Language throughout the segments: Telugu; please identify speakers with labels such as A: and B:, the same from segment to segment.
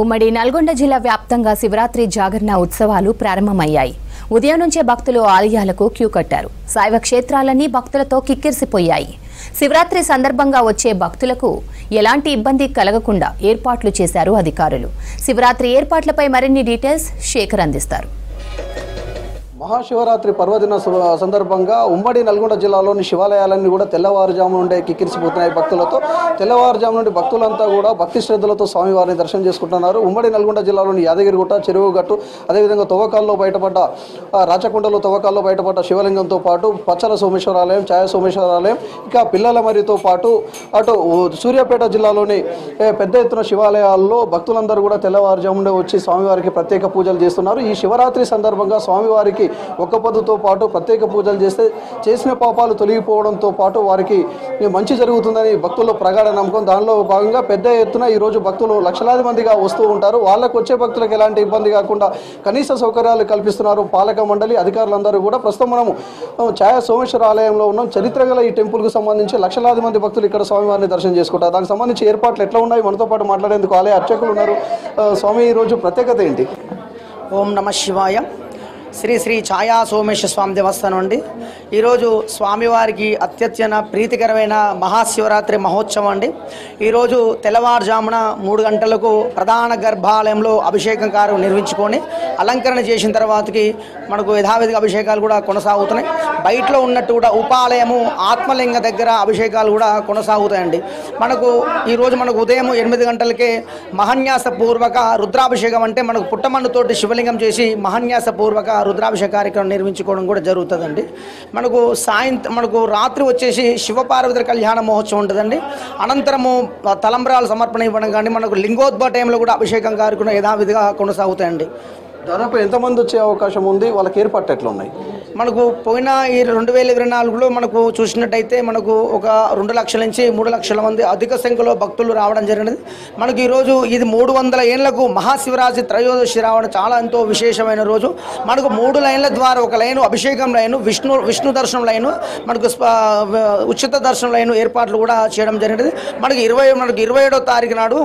A: ఉమ్మడి నల్గొండ జిల్లా వ్యాప్తంగా శివరాత్రి జాగరణ ఉత్సవాలు ప్రారంభమయ్యాయి. ఉదయం నుంచే భక్తులు ఆలయాలకు క్యూ కట్టారు. శైవ క్షేత్రాలన్నీ భక్తులతో కిక్కిరిసిపోయాయి. శివరాత్రి సందర్భంగా వచ్చే భక్తులకు ఎలాంటి ఇబ్బంది కలగకుండా ఏర్పాట్లు చేశారు అధికారులు. శివరాత్రి ఏర్పాట్లపై మరిన్ని డీటెయిల్స్ శేఖర్ అందిస్తారు.
B: మహాశివరాత్రి పర్వదిన సందర్భంగా ఉమ్మడి నల్గొండ జిల్లాలోని శివాలయాలన్నీ కూడా తెల్లవారుజాము నుండే కిక్కిరిసిపోతున్నాయి భక్తులతో. తెల్లవారుజాము నుండి భక్తులంతా కూడా భక్తి శ్రద్ధలతో స్వామివారిని దర్శనం చేసుకుంటున్నారు. ఉమ్మడి నల్గొండ జిల్లాలోని యాదగిరిగుట్ట, చెరువుగట్టు, అదేవిధంగా తవ్వకాల్లో బయటపడ్డ రాచకొండలో తవ్వకాల్లో బయటపడ్డ శివలింగంతో పాటు పచ్చల సోమేశ్వరాలయం, ఛాయ సోమేశ్వరాలయం, ఇక పిల్లలమరితో పాటు అటు సూర్యాపేట జిల్లాలోని పెద్ద ఎత్తున శివాలయాల్లో భక్తులందరూ కూడా తెల్లవారుజాము నుండే వచ్చి స్వామివారికి ప్రత్యేక పూజలు చేస్తున్నారు. ఈ శివరాత్రి సందర్భంగా స్వామివారికి ఒక్క పొద్దుతో పాటు ప్రత్యేక పూజలు చేస్తే చేసిన పాపాలు తొలగిపోవడంతో పాటు వారికి మంచి జరుగుతుందని భక్తుల్లో ప్రగాఢ నమ్మకం. దానిలో భాగంగా పెద్ద ఎత్తున ఈరోజు భక్తులు లక్షలాది మందిగా వస్తూ ఉంటారు. వాళ్ళకు వచ్చే భక్తులకు ఎలాంటి ఇబ్బంది కాకుండా కనీస సౌకర్యాలు కల్పిస్తున్నారు పాలక మండలి అధికారులందరూ కూడా. ప్రస్తుతం మనము ఛాయ సోమేశ్వర ఆలయంలో ఉన్నాం. చరిత్ర గల ఈ టెంపుల్కు సంబంధించి లక్షలాది మంది భక్తులు ఇక్కడ స్వామివారిని దర్శనం చేసుకుంటారు. దానికి సంబంధించి ఏర్పాట్లు ఎట్లా ఉన్నాయి మనతో పాటు మాట్లాడేందుకు ఆలయ అర్చకులు ఉన్నారు. స్వామి, ఈరోజు ప్రత్యేకత ఏంటి?
C: ఓం నమః శివాయ. శ్రీ శ్రీ ఛాయా సోమేశ్వర స్వామి దేవస్థానం అండి. ఈరోజు స్వామివారికి అత్యత్యన ప్రీతికరమైన మహాశివరాత్రి మహోత్సవం అండి. ఈరోజు తెల్లవారుజామున 3 గంటలకు ప్రధాన గర్భాలయంలో అభిషేకం కార్యం నిర్వహించుకొని అలంకరణ చేసిన తర్వాతకి మనకు యథావిధిగా అభిషేకాలు కూడా కొనసాగుతున్నాయి. బయటలో ఉన్నట్టు కూడా ఉపాలయము ఆత్మలింగ దగ్గర అభిషేకాలు కూడా కొనసాగుతాయండి. ఈరోజు మనకు ఉదయం 8 గంటలకే మహాన్యాసపూర్వక రుద్రాభిషేకం, అంటే మనకు పుట్టమన్నుతోటి శివలింగం చేసి మహాన్యాసపూర్వక రుద్రాభిషేక కార్యక్రమం నిర్వహించుకోవడం కూడా జరుగుతుందండి. మనకు రాత్రి వచ్చేసి శివపార్వతుల కళ్యాణ మహోత్సవం ఉంటుందండి. అనంతరము తలంబ్రాల సమర్పణ ఇవ్వడం కానీ మనకు లింగోద్భవ టైంలో కూడా అభిషేకం కార్యక్రమం యథావిధిగా కొనసాగుతాయండి.
B: దాదాపు ఎంతమంది వచ్చే అవకాశం ఉంది? వాళ్ళకి ఏర్పాట్లు ఎట్లా ఉన్నాయి?
C: మనకు పోయిన ఈ 2024లో మనకు చూసినట్టయితే మనకు ఒక 2 లక్షల నుంచి 3 లక్షల మంది అధిక సంఖ్యలో భక్తులు రావడం జరిగినది. మనకు ఈరోజు ఇది 300 ఏళ్లకు మహాశివరాత్రి త్రయోదశి రావడం చాలా ఎంతో విశేషమైన రోజు. మనకు 3 లైన్ల ద్వారా, ఒక లైను అభిషేకం లైను, విష్ణు దర్శనం లైను, మనకు ఉచిత దర్శనం లైను ఏర్పాట్లు కూడా చేయడం జరిగినది. మనకు 27వ తారీఖు నాడు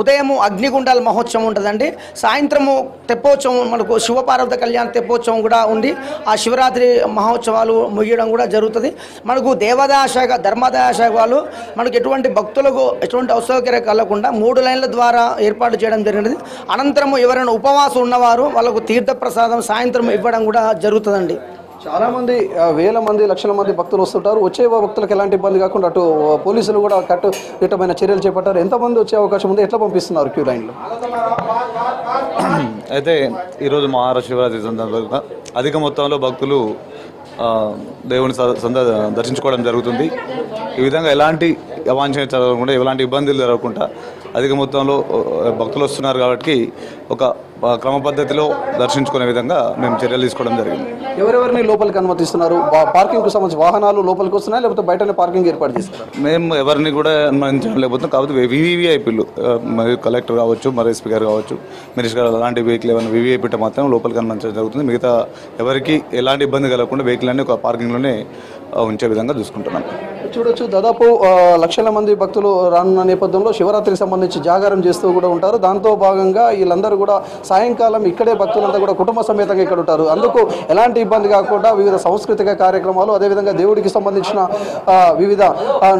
C: ఉదయము అగ్నిగుండాల మహోత్సవం ఉంటుందండి. సాయంత్రము తెప్పోత్సవం, మనకు శివపార్వత కళ్యాణ తెప్పోత్సవం కూడా ఉంది. ఆ శివరాత్రి మహోత్సవాలు ముగియడం కూడా జరుగుతుంది. మనకు దేవాదాయ శాఖ, ధర్మాదాయ శాఖ వాళ్ళు మనకు ఎటువంటి భక్తులకు ఎటువంటి అసౌకర్యం కలగకుండా 3 లైన్ల ద్వారా ఏర్పాటు చేయడం జరిగినది. అనంతరము ఎవరైనా ఉపవాసం ఉన్నవారు వాళ్ళకు తీర్థప్రసాదం సాయంత్రం ఇవ్వడం కూడా జరుగుతుందండి.
B: చాలా మంది, వేల మంది, లక్షల మంది భక్తులు వస్తుంటారు. వచ్చే భక్తులకు ఎలాంటి ఇబ్బంది కాకుండా అటు పోలీసులు కూడా కట్టుదిట్టమైన చర్యలు చేపట్టారు. ఎంతమంది వచ్చే అవకాశం ఉంది? ఎట్లా పంపిస్తున్నారు క్యూ లైన్లో?
D: అయితే ఈరోజు మహాశివరాత్రి సందర్భంగా అధిక మొత్తంలో భక్తులు దేవుని దర్శించుకోవడం జరుగుతుంది. ఈ విధంగా ఎలాంటి అవాంఛనీయ జరగకుండా, ఎలాంటి ఇబ్బందులు జరగకుండా అధిక మొత్తంలో భక్తులు వస్తున్నారు కాబట్టి ఒక క్రమ పద్ధతిలో దర్శించుకునే విధంగా మేము చర్యలు తీసుకోవడం జరిగింది.
B: ఎవరెవరిని లోపలికి అనుమతిస్తున్నారు? పార్కింగ్కు సంబంధించి వాహనాలు లోపలికి వస్తున్నాయి, లేకపోతే బయటనే పార్కింగ్ ఏర్పాటు చేస్తున్నారు?
D: మేము ఎవరిని కూడా అనుమతించడం లేకపోతే, కాకపోతే వివిఐపీలు, మరి కలెక్టర్ కావచ్చు, మరి ఎస్పీ గారు కావచ్చు, మినిస్టర్ గారు, అలాంటి వెహికల్ ఏమైనా వివిఐపీ మాత్రం లోపలికి అనుమతించడం జరుగుతుంది. మిగతా ఎవరికి ఎలాంటి ఇబ్బంది కలగకుండా వెహికల్ అన్ని ఒక పార్కింగ్లోనే ఉంచే విధంగా చూసుకుంటున్నాం.
B: చూడొచ్చు, దాదాపు లక్షల మంది భక్తులు రానున్న నేపథ్యంలో శివరాత్రికి సంబంధించి జాగారం చేస్తూ కూడా ఉంటారు. దాంతో భాగంగా వీళ్ళందరూ కూడా సాయంకాలం ఇక్కడే భక్తులంతా కూడా కుటుంబ సమేతంగా ఇక్కడ ఉంటారు. అందుకు ఎలాంటి ఇబ్బంది కాకుండా వివిధ సాంస్కృతిక కార్యక్రమాలు, అదేవిధంగా దేవుడికి సంబంధించిన వివిధ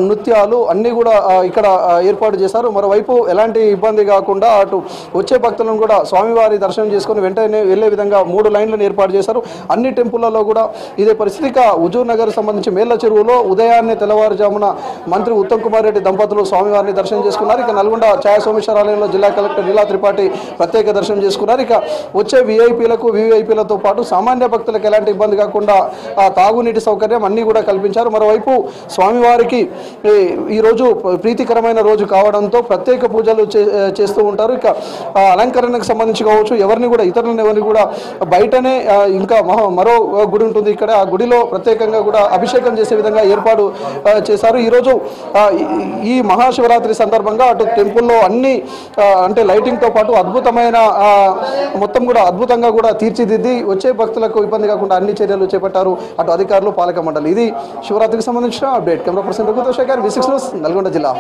B: నృత్యాలు అన్నీ కూడా ఇక్కడ ఏర్పాటు చేశారు. మరోవైపు ఎలాంటి ఇబ్బంది కాకుండా అటు వచ్చే భక్తులను కూడా స్వామివారి దర్శనం చేసుకుని వెంటనే వెళ్లే విధంగా 3 లైన్లను ఏర్పాటు చేశారు. అన్ని టెంపుల్లలో కూడా ఇదే పరిస్థితి. ఇక హుజూర్ నగర్ సంబంధించి మేళ్ల చెరువులో ఉదయాన్నే తెల్లవారుజామున మంత్రి ఉత్తమ్ కుమార్ రెడ్డి దంపతులు స్వామివారిని దర్శనం చేసుకున్నారు. ఇక నల్గొండ ఛాయ సోమేశ్వర ఆలయంలో జిల్లా కలెక్టర్ లీలా త్రిపాఠి ప్రత్యేక దర్శనం చేసుకున్నారు. ఇక వచ్చే విఐపీలకు, వివిఐపీలతో పాటు సామాన్య భక్తులకు ఎలాంటి ఇబ్బంది కాకుండా తాగునీటి సౌకర్యం అన్నీ కూడా కల్పించారు. మరోవైపు స్వామివారికి ఈరోజు ప్రీతికరమైన రోజు కావడంతో ప్రత్యేక పూజలు చేస్తూ ఉంటారు. ఇక అలంకరణకు సంబంధించి కావచ్చు, ఇతరులను కూడా బయటనే ఇంకా మరో గుడి ఉంటుంది ఇక్కడ. ఆ గుడిలో ప్రత్యేకంగా కూడా అభిషేకం చేసే విధంగా ఏర్పాటు చేశారు. ఈరోజు ఈ మహాశివరాత్రి సందర్భంగా అటు టెంపుల్లో అన్ని అంటే లైటింగ్తో పాటు అద్భుతమైన మొత్తం కూడా అద్భుతంగా కూడా తీర్చిదిద్ది వచ్చే భక్తులకు ఇబ్బంది కాకుండా అన్ని చర్యలు చేపట్టారు అటు అధికారులు, పాలక మండలి. ఇది శివరాత్రికి సంబంధించిన అప్డేట్. కెమెరా పర్సన్ రఘుతో శేఖర్, V6 న్యూస్, నల్గొండ జిల్లా.